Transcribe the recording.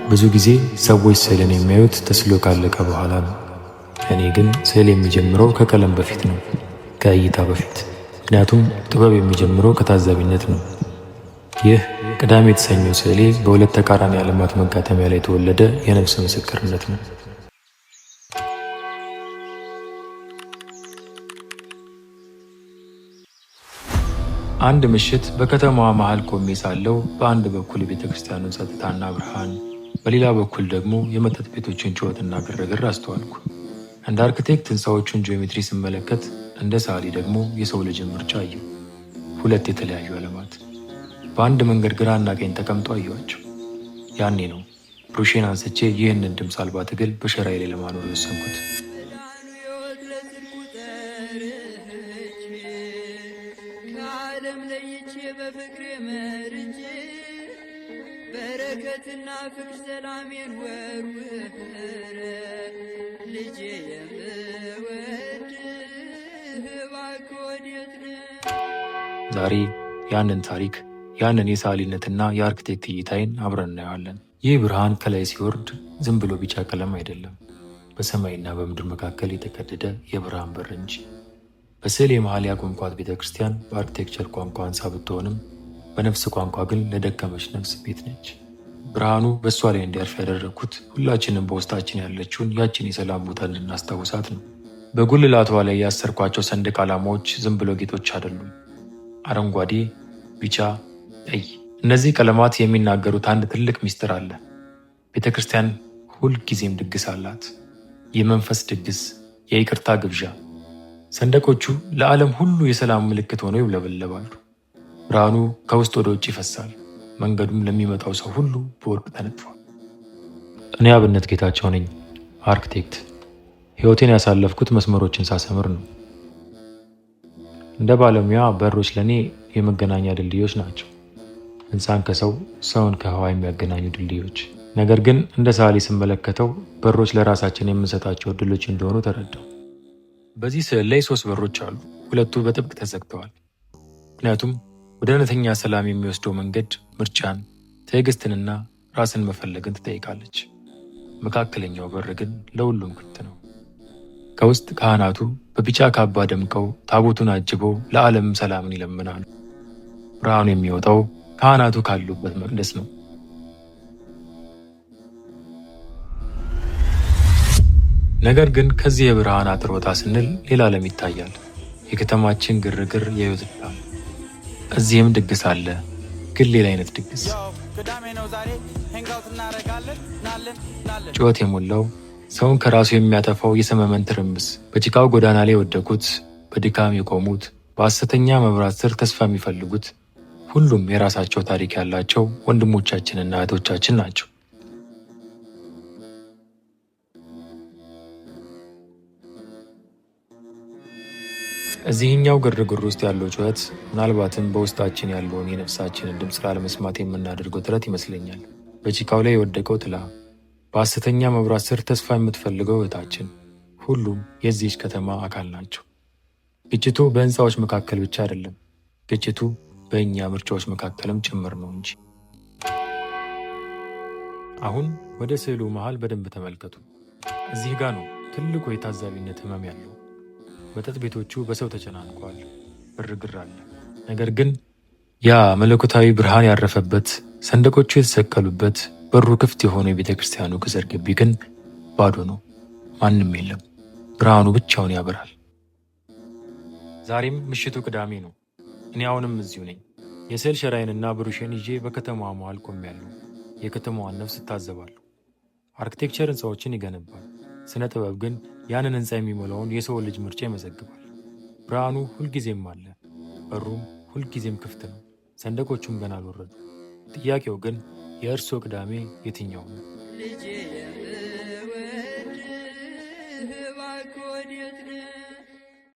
ብዙ ጊዜ ሰዎች ስዕልን የሚያዩት ተስሎ ካለቀ በኋላ ነው። እኔ ግን ስዕል የሚጀምረው ከቀለም በፊት ነው፣ ከእይታ በፊት። ምክንያቱም ጥበብ የሚጀምረው ከታዛቢነት ነው። ይህ ቅዳሜ የተሰኘው ስዕሌ በሁለት ተቃራኒ ዓለማት መጋጠሚያ ላይ የተወለደ የነፍስ ምስክርነት ነው። አንድ ምሽት በከተማዋ መሃል ቆሜ ሳለሁ በአንድ በኩል የቤተ ክርስቲያኑን ጸጥታና ብርሃን፣ በሌላ በኩል ደግሞ የመጠጥ ቤቶችን ጩኸትና ግርግር አስተዋልኩ። እንደ አርክቴክት ሕንፃዎቹን ጂኦሜትሪ ስመለከት፣ እንደ ሰዓሊ ደግሞ የሰው ልጅን ምርጫ አየሁ። ሁለት የተለያዩ ዓለማት በአንድ መንገድ ግራና ቀኝ ተቀምጠው አየኋቸው። ያኔ ነው ብሩሼን አንስቼ ይህንን ድምፅ አልባ ትግል በሸራዬ ላይ ለማኖር የወሰንኩት። በፍቅሬ መርጄ በረከትና ፍቅር ሰላሜን ወርውረ ልጄ የምወድህ እባክህ ወዴት ነህ? ዛሬ ያንን ታሪክ ያንን የሰዓሊነትና የአርክቴክት እይታይን አብረን እናየዋለን። ይህ ብርሃን ከላይ ሲወርድ ዝም ብሎ ቢጫ ቀለም አይደለም፣ በሰማይና በምድር መካከል የተቀደደ የብርሃን በር እንጂ። በስዕል የመሃል ያቆምኳት ቤተ ክርስቲያን በአርክቴክቸር ቋንቋ ሕንፃ ብትሆንም በነፍስ ቋንቋ ግን ለደከመች ነፍስ ቤት ነች። ብርሃኑ በእሷ ላይ እንዲያርፍ ያደረግኩት ሁላችንም በውስጣችን ያለችውን ያችን የሰላም ቦታ እንድናስታውሳት ነው። በጉልላቷ ላይ ያሰርኳቸው ሰንደቅ ዓላማዎች ዝም ብሎ ጌጦች አይደሉም። አረንጓዴ፣ ቢጫ፣ ቀይ፣ እነዚህ ቀለማት የሚናገሩት አንድ ትልቅ ምስጢር አለ። ቤተ ክርስቲያን ሁልጊዜም ድግስ አላት። የመንፈስ ድግስ፣ የይቅርታ ግብዣ። ሰንደቆቹ ለዓለም ሁሉ የሰላም ምልክት ሆነው ይውለበለባሉ። ብርሃኑ ከውስጥ ወደ ውጭ ይፈሳል። መንገዱም ለሚመጣው ሰው ሁሉ በወርቅ ተነጥፏል። እኔ አብነት ጌታቸው ነኝ፣ አርክቴክት። ሕይወቴን ያሳለፍኩት መስመሮችን ሳሰምር ነው። እንደ ባለሙያ በሮች ለእኔ የመገናኛ ድልድዮች ናቸው። ሕንፃን ከሰው፣ ሰውን ከህዋ የሚያገናኙ ድልድዮች። ነገር ግን እንደ ሰዓሊ ስመለከተው በሮች ለራሳችን የምንሰጣቸው እድሎች እንደሆኑ ተረዳው። በዚህ ስዕል ላይ 3 በሮች አሉ። ሁለቱ በጥብቅ ተዘግተዋል። ምክንያቱም ወደ እውነተኛ ሰላም የሚወስደው መንገድ ምርጫን፣ ትዕግስትንና ራስን መፈለግን ትጠይቃለች። መካከለኛው በር ግን ለሁሉም ክፍት ነው። ከውስጥ ካህናቱ በቢጫ ካባ ደምቀው ታቦቱን አጅበው ለዓለም ሰላምን ይለምናሉ። ብርሃኑ የሚወጣው ካህናቱ ካሉበት መቅደስ ነው። ነገር ግን ከዚህ የብርሃን አጥር ወጣ ስንል ሌላ ዓለም ይታያል። የከተማችን ግርግር፣ የህይወት ድካም። እዚህም ድግስ አለ፣ ግን ሌላ አይነት ድግስ። ጩኸት የሞላው ሰውን ከራሱ የሚያጠፋው የሰመመን ትርምስ። በጭቃው ጎዳና ላይ የወደቁት፣ በድካም የቆሙት፣ በሐሰተኛ መብራት ስር ተስፋ የሚፈልጉት፣ ሁሉም የራሳቸው ታሪክ ያላቸው ወንድሞቻችንና እህቶቻችን ናቸው። እዚህኛው ግርግር ውስጥ ያለው ጩኸት ምናልባትም በውስጣችን ያለውን የነፍሳችንን ድምፅ ላለመስማት የምናደርገው ጥረት ይመስለኛል። በጭቃው ላይ የወደቀው ጥላ፣ በሐሰተኛ መብራት ስር ተስፋ የምትፈልገው እህታችን፣ ሁሉም የዚህች ከተማ አካል ናቸው። ግጭቱ በህንፃዎች መካከል ብቻ አይደለም፣ ግጭቱ በእኛ ምርጫዎች መካከልም ጭምር ነው እንጂ። አሁን ወደ ስዕሉ መሃል በደንብ ተመልከቱ። እዚህ ጋር ነው ትልቁ የታዛቢነት ህመም ያለው። መጠጥ ቤቶቹ በሰው ተጨናንቀዋል፣ ግርግር አለ። ነገር ግን ያ መለኮታዊ ብርሃን ያረፈበት፣ ሰንደቆቹ የተሰቀሉበት፣ በሩ ክፍት የሆነው የቤተ ክርስቲያኑ ቅጽር ግቢ ግን ባዶ ነው። ማንም የለም። ብርሃኑ ብቻውን ያበራል። ዛሬም ምሽቱ ቅዳሜ ነው። እኔ አሁንም እዚሁ ነኝ። የስዕል ሸራይንና ብሩሼን ይዤ በከተማዋ መሃል ቆሜያለሁ። የከተማዋን ነፍስ እታዘባለሁ። አርክቴክቸር ህንፃዎችን ይገነባል። ስነ ጥበብ ግን ያንን ህንፃ የሚሞላውን የሰው ልጅ ምርጫ ይመዘግባል። ብርሃኑ ሁልጊዜም አለ፣ በሩም ሁልጊዜም ክፍት ነው። ሰንደቆቹም ገና አልወረዱ። ጥያቄው ግን የእርስዎ ቅዳሜ የትኛው ነው? ልጄ የምወድህ እባክህ ወዴት ነህ?